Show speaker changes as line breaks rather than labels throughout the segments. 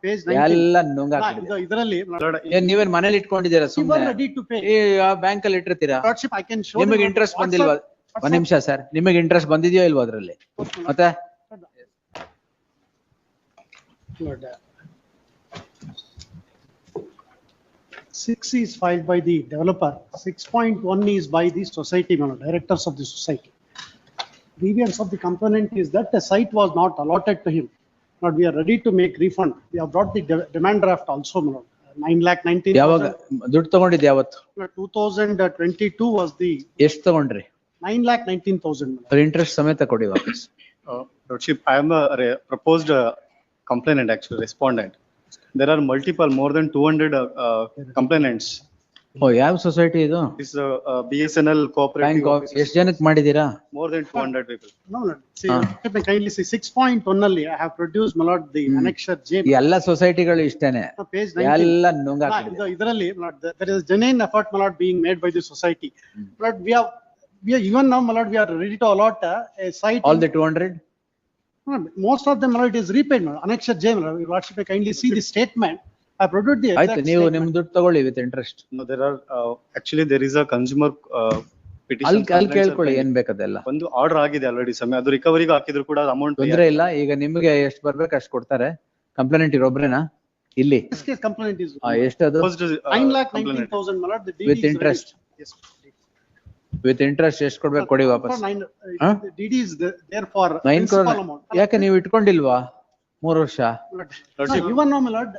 Page 19.
ಎಲ್ಲ ನುಂಗಾಕಿದ್ದೀರಾ.
ಇದರಲ್ಲಿ
ಏನ್ ನೀವೇನ್ ಮನೇಲಿ ಇಟ್ಕೊಂಡಿದ್ದೀರಾ
we were
ಸುಮ್ನೆ?
ready to pay.
ಬ್ಯಾಂಕ್ ಅಲ್ಲಿ ಇಟ್ಟಿರ್ತೀರಾ?
Lordship, I can show.
ನಿಮಗೆ ಇಂಟ್ರೆಸ್ಟ್ ಬಂದಿಲ್ವಾ? ಒಂದ್ ನಿಮಿಷ ಸರ್, ನಿಮಗೆ ಇಂಟ್ರೆಸ್ಟ್ ಬಂದಿದೆಯೋ ಇಲ್ವಾ ಅದ್ರಲ್ಲಿ? ಮತ್ತೆ
Six is filed by the developer, 6.1 is by the society, directors of the society. Grievance of the complainant is that the site was not allotted to him. But we are ready to make refund. We have brought the demand draft also, 9,19,000.
ಯಾವಾಗ ದುಡ್ಡು ತಗೊಂಡಿದ್ ಯಾವತ್ತು?
2022 was the
ಎಷ್ಟು ತಗೊಂಡ್ರಿ?
9,19,000.
Interest ಸಮೇತ ಕೊಡಿ ವಾಪಸ್.
Lordship, I am a proposed complainant, actually respondent. There are multiple, more than 200 complainants.
ಯಾವ society ಇದು?
This BSNL cooperative.
ಬ್ಯಾಂಕ್ ಎಷ್ಟು ಜನಕ್ಕೆ ಮಾಡಿದೀರಾ?
More than 200 people.
No, no, see, let me kindly see, 6.1 only, I have produced, my lord, the annexure J.
ಎಲ್ಲ ಸೊಸೈಟಿಗಳು ಇಷ್ಟೇನೆ,
Page 19.
ಎಲ್ಲ ನುಂಗಾಕಿದ್ದೀರಾ.
ಇದರಲ್ಲಿ, there is genuine effort, my lord, being made by the society. But we are even now, my lord, we are ready to allot a site.
All the 200?
Most of them, my lord, is repaid, my lord. Annexure J, my lord, your lordship may kindly see the statement. I produced the
ಆಯ್ತು,
exact
ನೀವು
statement.
ನಿಮ್ ದುಡ್ಡು ತಗೊಳ್ಳಿ with interest.
No, there are, actually there is a consumer petition.
ಅಲ್ಲಿ
complaints are
ಕೇಳ್ಕೊಳ್ಳಿ
pending.
ಏನ್ ಬೇಕದೆಲ್ಲ.
ಒಂದು order ಆಗಿದೆ ಆಲ್ರೆಡಿ ಸಮಯ, ಅದು ರಿಕವರಿಗೆ ಹಾಕಿದ್ರು ಕೂಡ ಅಮೌಂಟ್
ತೊಂದ್ರೆ ಇಲ್ಲ, ಈಗ ನಿಮ್ಗೆ ಎಷ್ಟು ಬರ್ಬೇಕು ಅಷ್ಟು ಕೊಡ್ತಾರೆ. ಕಂಪ್ಲೇಂಟ್ ಇರೋಬ್ರೇನಾ ಇಲ್ಲಿ?
This case complaint is
ಎಷ್ಟದು?
9,19,000, my lord, the DD
With
is
interest?
raised. Yes.
With interest ಎಷ್ಟು ಕೊಡ್ಬೇಕು ಕೊಡಿ ವಾಪಸ್.
The DD is there for
9
principal
crore.
amount.
ಯಾಕೆ ನೀವು ಇಟ್ಕೊಂಡಿಲ್ವಾ 3 ವರ್ಷ?
No, even now, my lord,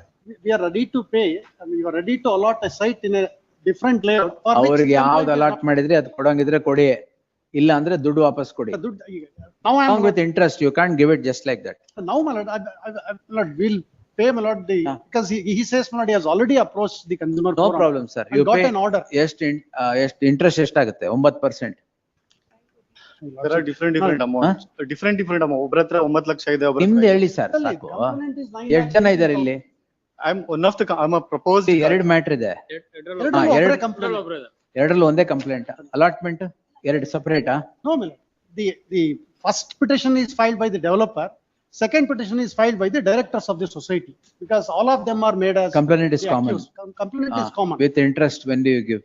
we are ready to pay, and we are ready to allot a site in a different layout. for which
ಅವ್ರಿಗೆ
the
ಯಾವ್ದು
employee
allot ಮಾಡಿದ್ರಿ ಅದು ಕೊಡಂಗಿದ್ರೆ ಕೊಡಿ, ಇಲ್ಲ ಅಂದ್ರೆ ದುಡ್ಡು ವಾಪಸ್ ಕೊಡಿ.
cannot- Now I am,
with interest you can't give it just like that.
now, my lord, my lord, will pay, my lord, because he says, my lord, he has already approached the consumer.
No
forum
problem sir,
and
you
got
pay.
an order.
ಎಷ್ಟು interest ಎಷ್ಟಾಗುತ್ತೆ? 9%.
there are different amounts, different amount. ಒಬ್ರ ಹತ್ರ 9 ಲಕ್ಷ ಇದೆ, ಒಬ್ರ
ನಿಮ್ದು
ಹತ್ರ
ಹೇಳಿ sir
Totally,
ಸಾಕು.
component is 9
ಎಷ್ಟು ಜನ ಇದಾರೆ ಇಲ್ಲಿ?
I am one of the, I am a proposed.
ಎರಡು ಮ್ಯಾಟರ್ ಇದೆ,
ಎರಡರಲ್ಲೂ
ಎರಡು-
ಒಬ್ಬರೇ complaint.
ಎರಡರಲ್ಲಿ ಒಂದೇ ಕಂಪ್ಲೇಂಟ್. ಅಲಾಟ್ಮೆಂಟ್ ಎರಡು ಸಪರೇಟಾ?
No, my lord, the first petition is filed by the developer, second petition is filed by the directors of the society, because all of them are made as.
Complainant is
the
common.
accused. Complainant is common.
With interest, when do you give?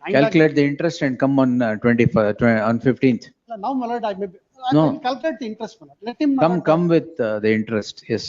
9 lakh.
Calculate the interest and come on 15th.
Now, my lord, I may, I
No.
will calculate the interest, my lord. Let him.
Come with the interest, yes.